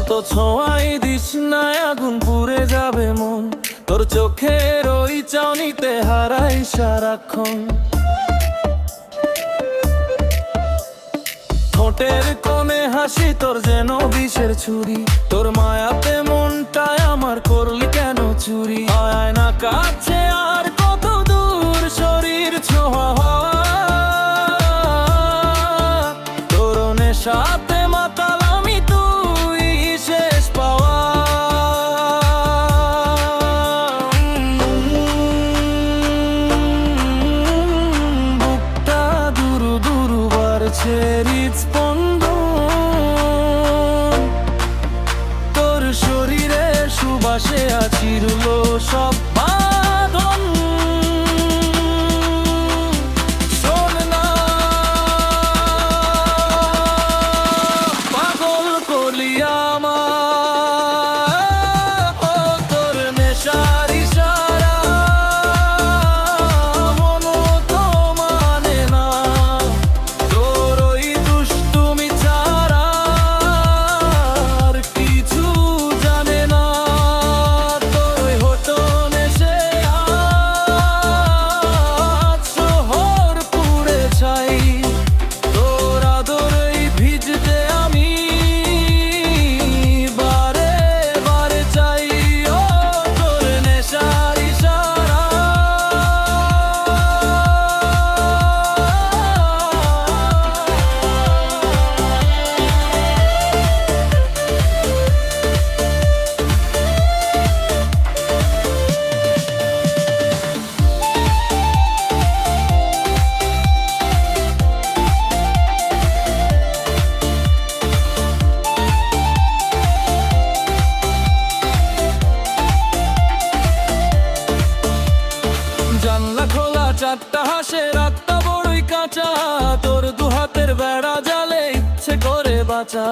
অত ছোঁয়াই দিস না, আগুন পুড়ে যাবে মন। তোর চোখের ওই চাউনিতে হারাই সারাক্ষণ। ঠোঁটের কোণে হাসি তোর যেন বিষের ছুরি। তোর মায়াতে মনটায় আমার করলি কেন চুরি? আয় না কাছে আর কত দূর শরীর ছোঁয়া হওয়া। তোর নেশাতে মাতাল আমি, তুই শেষ পাওয়া। বুকটা দুরু দুরু বাড়ছে হৃদস্পন্দন। তোর শরীরে সুবাসে আছিরলো সব বাঁধন। শোন না, পাগল করলি আমার, তোর নেশার ইশারা মন তো মানে না। তোর ওই দুষ্টুমি ছাড়া আর কিছু জানে না। তোর ওই হতো নেশে আজ শহর পুড়ে ছাই। তোর আদরেই ভিজতে আমি বারে বারে চাই। ও তোর নেশার ইশারা। জানলা খোলা, চারটা হাসে, রাতটা বড়ই কাঁচা। তোর দু হাতের বেড়া জালে ইচ্ছে করে বাঁচা।